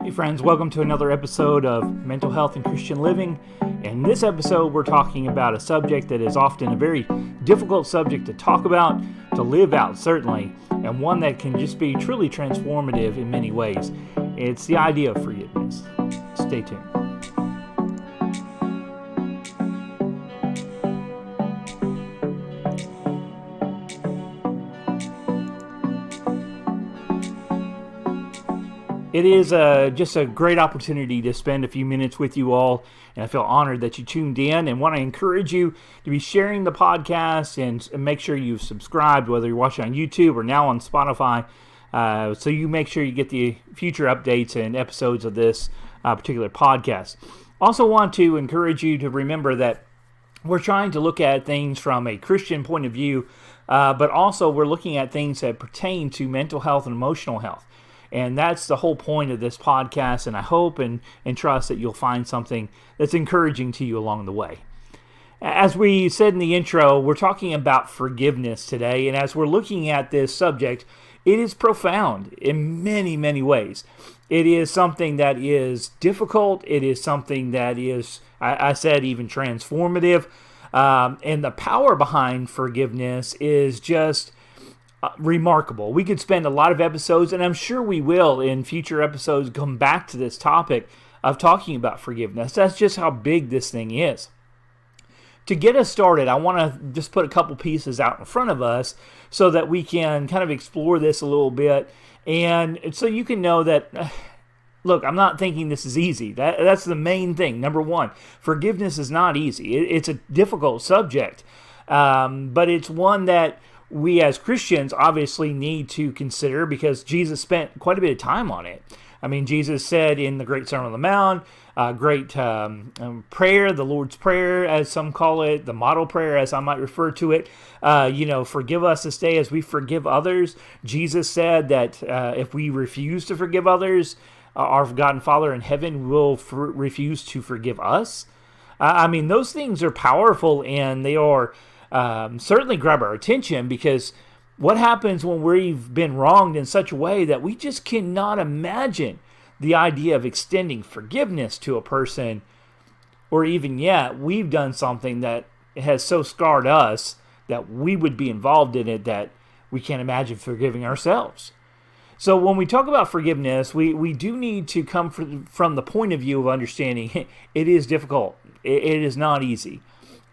Hey friends, welcome to another episode of Mental Health and Christian Living. In this episode, we're talking about a subject that is often a very difficult subject to talk about, to live out certainly, and one that can just be truly transformative in many ways. It's the idea of forgiveness. Stay tuned. It is just a great opportunity to spend a few minutes with you all, and I feel honored that you tuned in and want to encourage you to be sharing the podcast and make sure you've subscribed, whether you're watching on YouTube or now on Spotify, so you make sure you get the future updates and episodes of this particular podcast. Also want to encourage you to remember that we're trying to look at things from a Christian point of view, but also we're looking at things that pertain to mental health and emotional health. And that's the whole point of this podcast, and I hope and trust that you'll find something that's encouraging to you along the way. As we said in the intro, we're talking about forgiveness today, and as we're looking at this subject, it is profound in many, many ways. It is something that is difficult. It is something that is, I said, even transformative. And the power behind forgiveness is just remarkable. We could spend a lot of episodes, and I'm sure we will in future episodes, come back to this topic of talking about forgiveness. That's just how big this thing is. To get us started, I want to just put a couple pieces out in front of us so that we can kind of explore this a little bit, and so you can know that, look, I'm not thinking this is easy. That's the main thing. Number one, forgiveness is not easy. It's a difficult subject, but it's one that we as Christians obviously need to consider because Jesus spent quite a bit of time on it. I mean, Jesus said in the Great Sermon on the Mount, great prayer, the Lord's Prayer, as some call it, the model prayer, as I might refer to it, forgive us this day as we forgive others. Jesus said that if we refuse to forgive others, our God Father in heaven will refuse to forgive us. I mean, those things are powerful, and they are certainly grab our attention, because what happens when we've been wronged in such a way that we just cannot imagine the idea of extending forgiveness to a person, or even yet we've done something that has so scarred us that we would be involved in it that we can't imagine forgiving ourselves. So when we talk about forgiveness, we do need to come from the point of view of understanding it is difficult. It is not easy.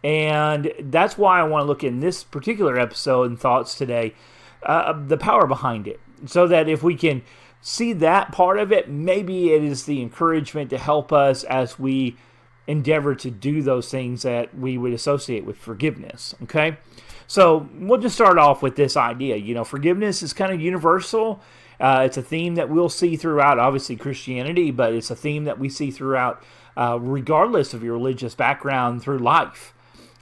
And that's why I want to look in this particular episode and thoughts today, the power behind it. So that if we can see that part of it, maybe it is the encouragement to help us as we endeavor to do those things that we would associate with forgiveness, okay? So we'll just start off with this idea. Forgiveness is kind of universal. It's a theme that we'll see throughout, obviously, Christianity, but it's a theme that we see throughout regardless of your religious background through life.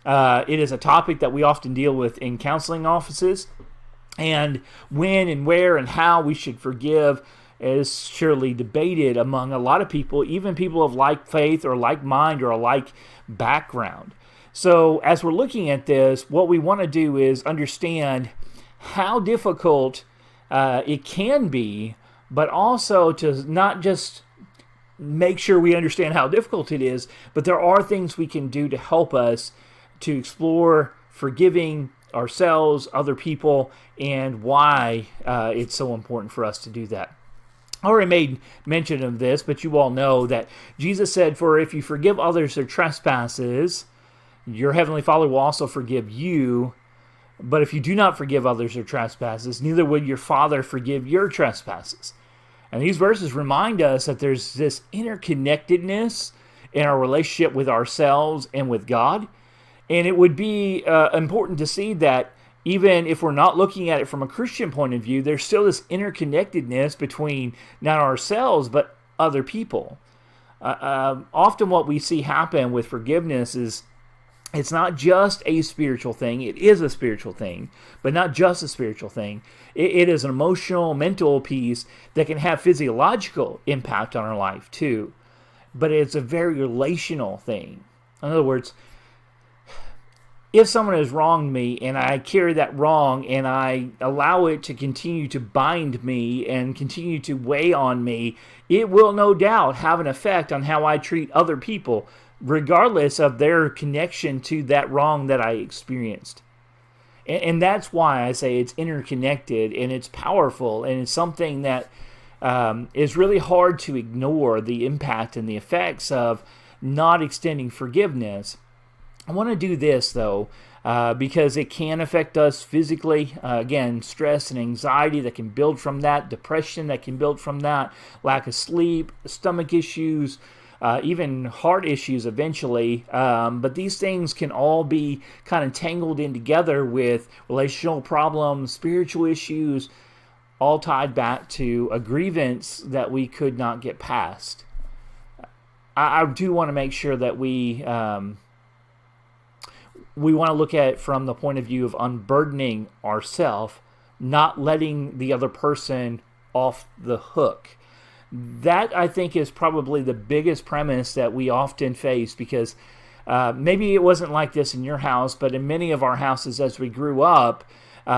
It is a topic that we often deal with in counseling offices, and when and where and how we should forgive is surely debated among a lot of people, even people of like faith or like mind or a like background. So as we're looking at this, what we want to do is understand how difficult it can be, but also to not just make sure we understand how difficult it is, but there are things we can do to help us to explore forgiving ourselves, other people, and why it's so important for us to do that. I already made mention of this, but you all know that Jesus said, "For if you forgive others their trespasses, your heavenly Father will also forgive you. But if you do not forgive others their trespasses, neither will your Father forgive your trespasses." And these verses remind us that there's this interconnectedness in our relationship with ourselves and with God. And it would be important to see that even if we're not looking at it from a Christian point of view, there's still this interconnectedness between not ourselves, but other people. Often what we see happen with forgiveness is it's not just a spiritual thing. It is a spiritual thing, but not just a spiritual thing. It is an emotional, mental piece that can have physiological impact on our life too. But it's a very relational thing. In other words, if someone has wronged me and I carry that wrong and I allow it to continue to bind me and continue to weigh on me, it will no doubt have an effect on how I treat other people, regardless of their connection to that wrong that I experienced. And that's why I say it's interconnected and it's powerful and it's something that is really hard to ignore, the impact and the effects of not extending forgiveness. I want to do this, though, because it can affect us physically. Again, stress and anxiety that can build from that, depression that can build from that, lack of sleep, stomach issues, even heart issues eventually. But these things can all be kind of tangled in together with relational problems, spiritual issues, all tied back to a grievance that we could not get past. I do want to make sure that we want to look at it from the point of view of unburdening ourselves, not letting the other person off the hook. That, I think, is probably the biggest premise that we often face, because maybe it wasn't like this in your house, but in many of our houses as we grew up,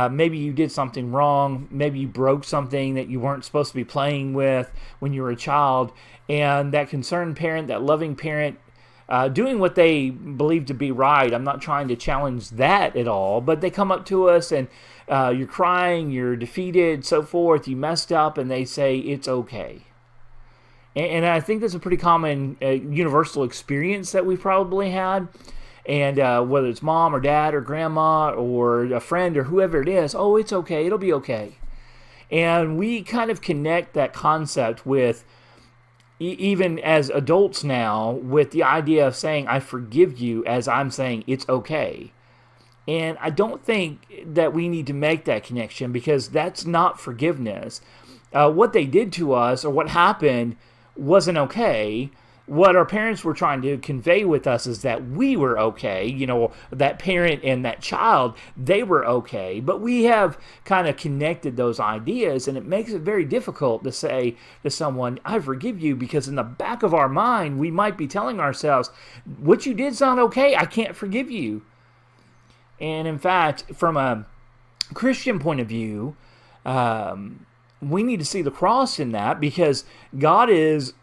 maybe you did something wrong, maybe you broke something that you weren't supposed to be playing with when you were a child, and that concerned parent, that loving parent, doing what they believe to be right. I'm not trying to challenge that at all, but they come up to us and you're crying, you're defeated, so forth, you messed up, and they say, it's okay. And I think that's a pretty common universal experience that we've probably had. And whether it's mom or dad or grandma or a friend or whoever it is, oh, it's okay, it'll be okay. And we kind of connect that concept with, even as adults now, with the idea of saying, I forgive you, as I'm saying, it's okay. And I don't think that we need to make that connection, because that's not forgiveness. What they did to us, or what happened, wasn't okay. What our parents were trying to convey with us is that we were okay. You know, that parent and that child, they were okay. But we have kind of connected those ideas, and it makes it very difficult to say to someone, I forgive you, because in the back of our mind, we might be telling ourselves, what you did's not okay, I can't forgive you. And in fact, from a Christian point of view, we need to see the cross in that, because God is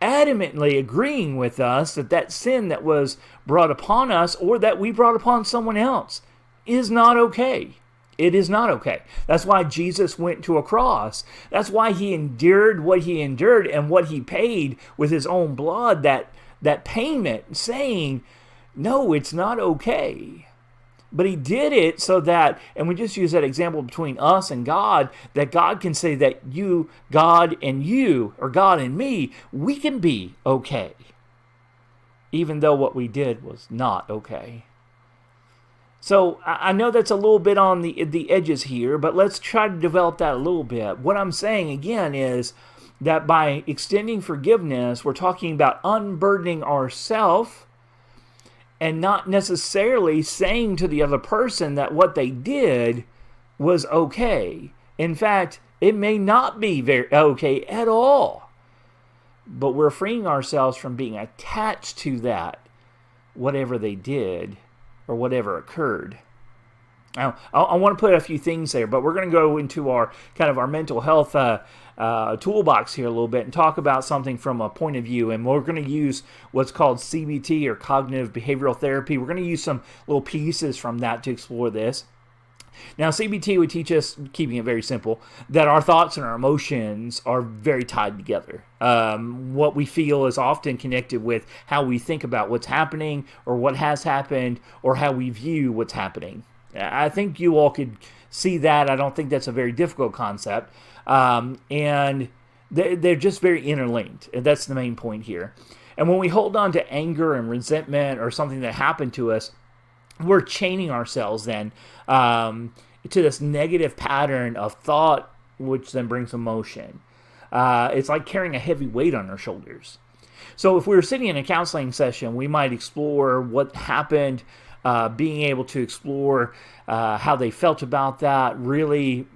adamantly agreeing with us that that sin that was brought upon us, or that we brought upon someone else, is not okay. It is not okay. That's why Jesus went to a cross. That's why he endured what he endured and what he paid with his own blood, that payment, saying, no, it's not okay. But he did it so that, and we just use that example between us and God, that God can say that you, God and you, or God and me, we can be okay, even though what we did was not okay. So I know that's a little bit on the edges here, but let's try to develop that a little bit. What I'm saying again is that by extending forgiveness, we're talking about unburdening ourselves, and not necessarily saying to the other person that what they did was okay. In fact, it may not be very okay at all. But we're freeing ourselves from being attached to that, whatever they did or whatever occurred. Now, I want to put a few things there, but we're going to go into our kind of our mental health toolbox here a little bit and talk about something from a point of view. And we're going to use what's called CBT, or cognitive behavioral therapy. We're going to use some little pieces from that to explore this. Now, CBT would teach us, keeping it very simple, that our thoughts and our emotions are very tied together. What we feel is often connected with how we think about what's happening, or what has happened, or how we view what's happening. I think you all could see that. I don't think that's a very difficult concept. And they're just very interlinked. And that's the main point here. And when we hold on to anger and resentment or something that happened to us, we're chaining ourselves then to this negative pattern of thought, which then brings emotion. It's like carrying a heavy weight on our shoulders. So if we were sitting in a counseling session, we might explore what happened, being able to explore how they felt about that, really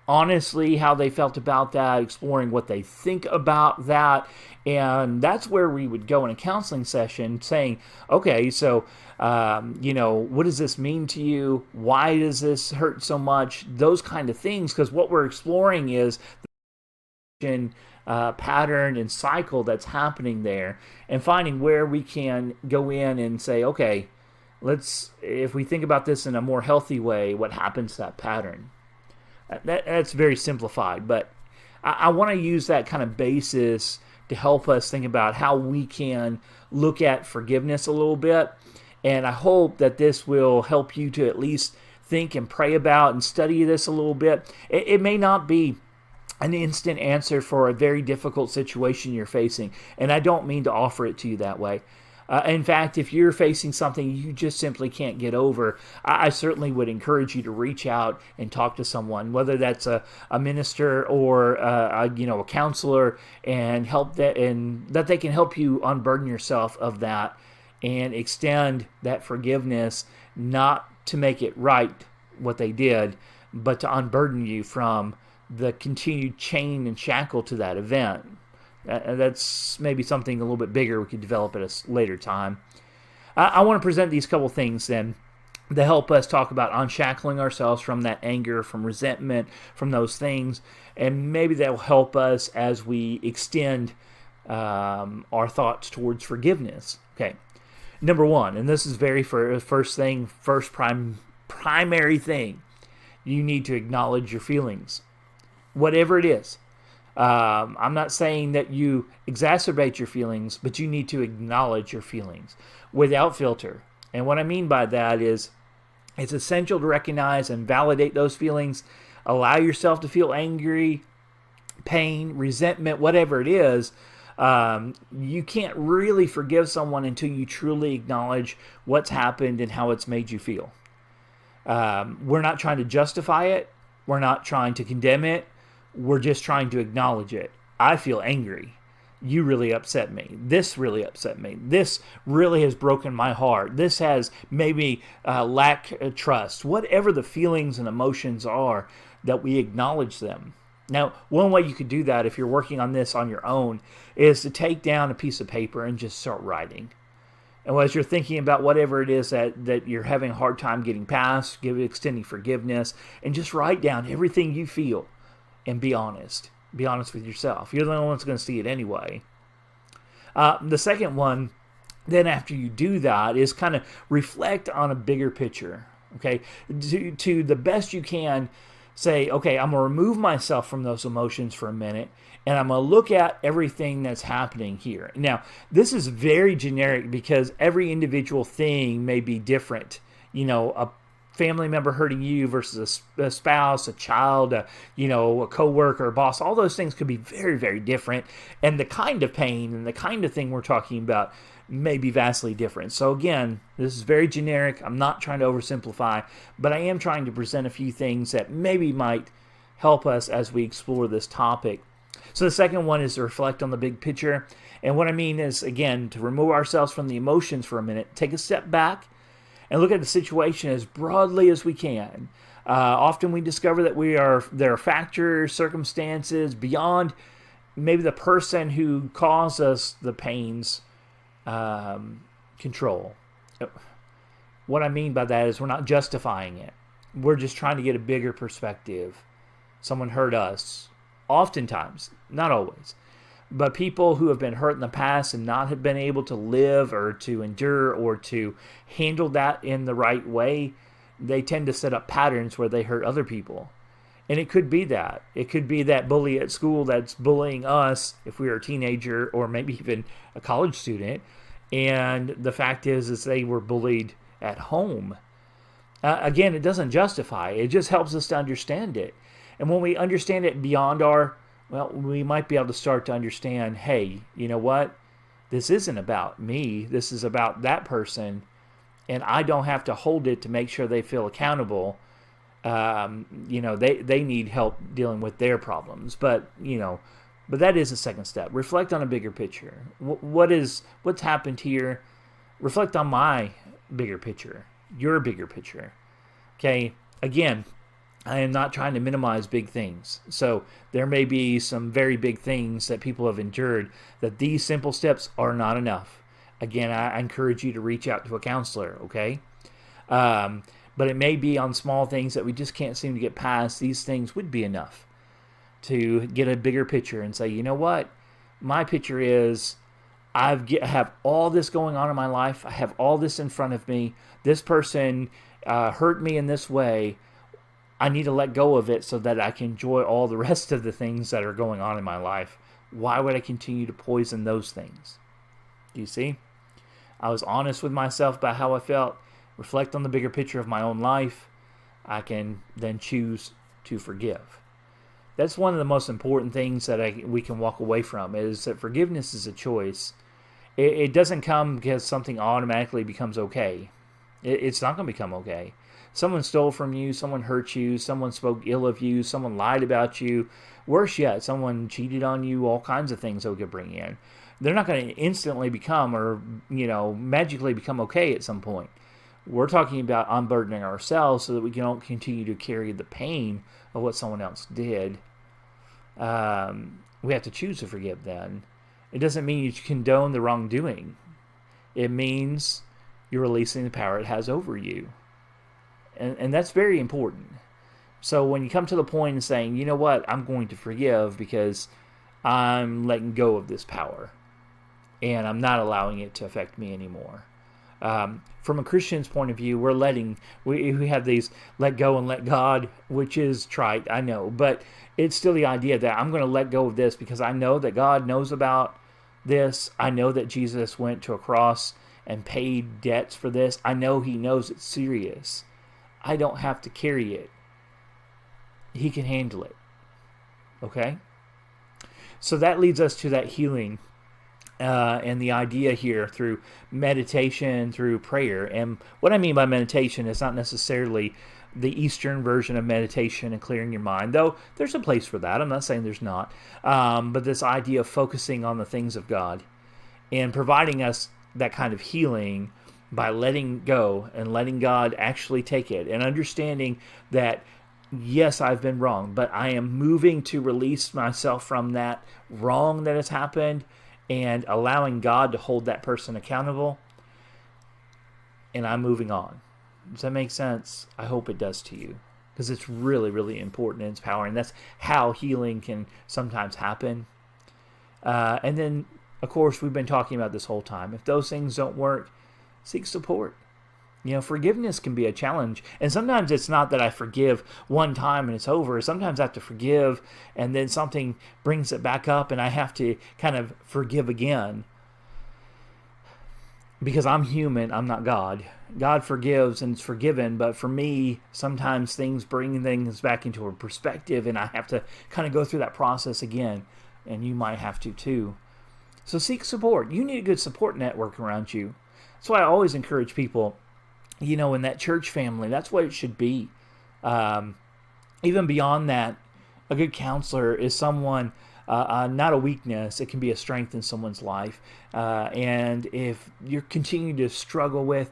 honestly how they felt about that, exploring what they think about that. And that's where we would go in a counseling session saying, okay, so, what does this mean to you? Why does this hurt so much? Those kind of things, because what we're exploring is the pattern and cycle that's happening there, and finding where we can go in and say, okay, if we think about this in a more healthy way, what happens to that pattern? That's very simplified, but I want to use that kind of basis to help us think about how we can look at forgiveness a little bit. And I hope that this will help you to at least think and pray about and study this a little bit. It may not be an instant answer for a very difficult situation you're facing, and I don't mean to offer it to you that way. In fact, if you're facing something you just simply can't get over, I certainly would encourage you to reach out and talk to someone, whether that's a minister or a counselor, and that they can help you unburden yourself of that and extend that forgiveness, not to make it right what they did, but to unburden you from the continued chain and shackle to that event. That's maybe something a little bit bigger we could develop at a later time. I want to present these couple things then to help us talk about unshackling ourselves from that anger, from resentment, from those things, and maybe that will help us as we extend our thoughts towards forgiveness. Okay, number one, and this is primary thing, you need to acknowledge your feelings, whatever it is. I'm not saying that you exacerbate your feelings, but you need to acknowledge your feelings without filter. And what I mean by that is it's essential to recognize and validate those feelings. Allow yourself to feel angry, pain, resentment, whatever it is. You can't really forgive someone until you truly acknowledge what's happened and how it's made you feel. We're not trying to justify it. We're not trying to condemn it. We're just trying to acknowledge it. I feel angry. You really upset me. This really upset me. This really has broken my heart. This has made me lack trust. Whatever the feelings and emotions are, that we acknowledge them. Now, one way you could do that if you're working on this on your own is to take down a piece of paper and just start writing. And as you're thinking about whatever it is that you're having a hard time getting past, extending forgiveness, and just write down everything you feel. And be honest. Be honest with yourself. You're the only one that's going to see it anyway. The second one, then after you do that, is kind of reflect on a bigger picture. Okay, to the best you can, say, okay, I'm going to remove myself from those emotions for a minute, and I'm going to look at everything that's happening here. Now, this is very generic because every individual thing may be different. A family member hurting you versus a spouse, a child, a coworker, a boss, all those things could be very, very different. And the kind of pain and the kind of thing we're talking about may be vastly different. So again, this is very generic. I'm not trying to oversimplify, but I am trying to present a few things that maybe might help us as we explore this topic. So the second one is to reflect on the big picture. And what I mean is, again, to remove ourselves from the emotions for a minute, take a step back, and look at the situation as broadly as we can. Often we discover that there are factors, circumstances beyond maybe the person who caused us the pain's control. What I mean by that is we're not justifying it. We're just trying to get a bigger perspective. Someone hurt us. Oftentimes, not always. But people who have been hurt in the past and not have been able to live or to endure or to handle that in the right way, they tend to set up patterns where they hurt other people. And it could be that. It could be that bully at school that's bullying us if we were a teenager or maybe even a college student. And the fact is they were bullied at home. Again, it doesn't justify. It just helps us to understand it. And when we understand it beyond we might be able to start to understand, hey, you know what? This isn't about me. This is about that person. And I don't have to hold it to make sure they feel accountable. They need help dealing with their problems. But that is a second step. Reflect on a bigger picture. What's happened here? Reflect on my bigger picture, your bigger picture. Okay, again, I am not trying to minimize big things. So there may be some very big things that people have endured that these simple steps are not enough. Again, I encourage you to reach out to a counselor, okay? But it may be on small things that we just can't seem to get past. These things would be enough to get a bigger picture and say, you know what? My picture is I have all this going on in my life. I have all this in front of me. This person hurt me in this way. I need to let go of it so that I can enjoy all the rest of the things that are going on in my life. Why would I continue to poison those things? Do you see? I was honest with myself about how I felt, reflect on the bigger picture of my own life. I can then choose to forgive. That's one of the most important things that we can walk away from, is that forgiveness is a choice. It doesn't come because something automatically becomes okay. It's not going to become okay. Someone stole from you, someone hurt you, someone spoke ill of you, someone lied about you. Worse yet, someone cheated on you, all kinds of things that we could bring in. They're not going to instantly become or, magically become okay at some point. We're talking about unburdening ourselves so that we don't continue to carry the pain of what someone else did. We have to choose to forgive then. It doesn't mean you condone the wrongdoing. It means you're releasing the power it has over you. And that's very important. So when you come to the point of saying, you know what, I'm going to forgive because I'm letting go of this power and I'm not allowing it to affect me anymore. From a Christian's point of view, we have these let go and let God, which is trite, I know, but it's still the idea that I'm going to let go of this because I know that God knows about this. I know that Jesus went to a cross and paid debts for this. I know he knows it's serious. I don't have to carry it. He can handle it. Okay? So that leads us to that healing and the idea here through meditation, through prayer. And what I mean by meditation is not necessarily the Eastern version of meditation and clearing your mind, though there's a place for that. I'm not saying there's not. But this idea of focusing on the things of God and providing us that kind of healing by letting go and letting God actually take it and understanding that, yes, I've been wrong, but I am moving to release myself from that wrong that has happened and allowing God to hold that person accountable, and I'm moving on. Does that make sense? I hope it does to you, because it's really, really important and it's empowering. That's how healing can sometimes happen. And then, of course, we've been talking about this whole time. If those things don't work, seek support. Forgiveness can be a challenge. And sometimes it's not that I forgive one time and it's over. Sometimes I have to forgive and then something brings it back up and I have to kind of forgive again. Because I'm human, I'm not God. God forgives and it's forgiven, but for me, sometimes things bring things back into a perspective and I have to kind of go through that process again. And you might have to too. So seek support. You need a good support network around you. That's why I always encourage people, in that church family, that's what it should be. Even beyond that, a good counselor is someone, not a weakness. It can be a strength in someone's life. And if you're continuing to struggle with,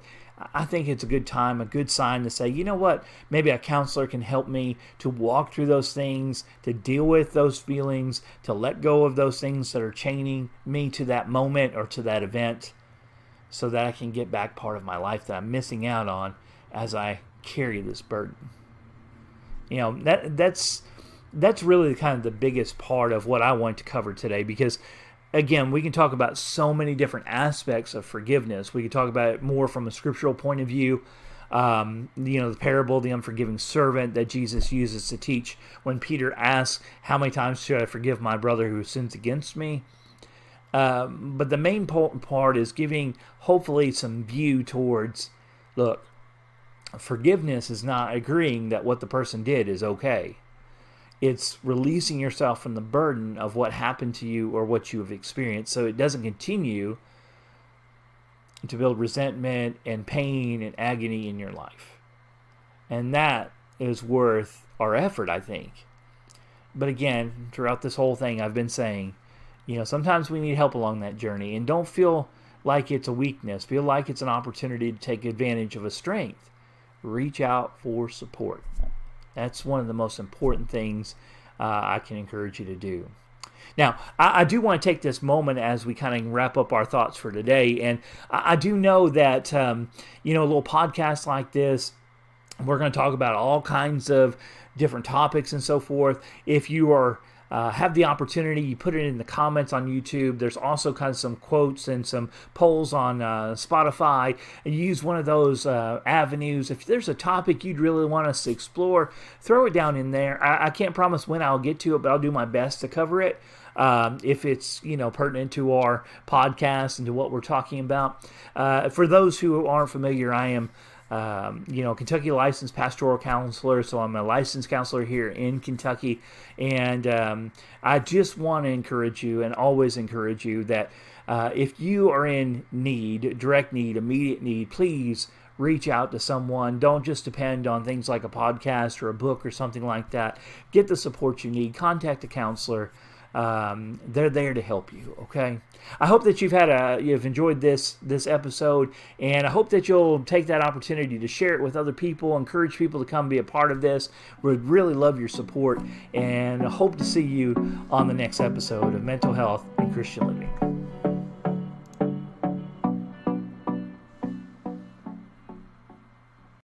I think it's a good time, a good sign to say, you know what, maybe a counselor can help me to walk through those things, to deal with those feelings, to let go of those things that are chaining me to that moment or to that event, so that I can get back part of my life that I'm missing out on as I carry this burden. That's really kind of the biggest part of what I want to cover today, because again, we can talk about so many different aspects of forgiveness. We can talk about it more from a scriptural point of view. The parable of the unforgiving servant that Jesus uses to teach when Peter asks, how many times should I forgive my brother who sins against me? But the main part is giving, hopefully, some view towards, look, forgiveness is not agreeing that what the person did is okay. It's releasing yourself from the burden of what happened to you or what you have experienced, so it doesn't continue to build resentment and pain and agony in your life. And that is worth our effort, I think. But again, throughout this whole thing, I've been saying, sometimes we need help along that journey, and don't feel like it's a weakness. Feel like it's an opportunity to take advantage of a strength. Reach out for support. That's one of the most important things I can encourage you to do. Now, I do want to take this moment as we kind of wrap up our thoughts for today. And I do know that, a little podcast like this, we're going to talk about all kinds of different topics and so forth. If you are have the opportunity, you put it in the comments on YouTube. There's also kind of some quotes and some polls on Spotify. And you use one of those avenues. If there's a topic you'd really want us to explore, throw it down in there. I can't promise when I'll get to it, but I'll do my best to cover it. If it's pertinent to our podcast and to what we're talking about. For those who aren't familiar, I am Kentucky licensed pastoral counselor, so I'm a licensed counselor here in Kentucky, and I just want to encourage you and always encourage you that if you are in need, direct need, immediate need, please reach out to someone. Don't just depend on things like a podcast or a book or something like that. Get the support you need. Contact a counselor. They're there to help you, okay? I hope that you've enjoyed this episode, and I hope that you'll take that opportunity to share it with other people, encourage people to come be a part of this. We'd really love your support, and I hope to see you on the next episode of Mental Health and Christian Living.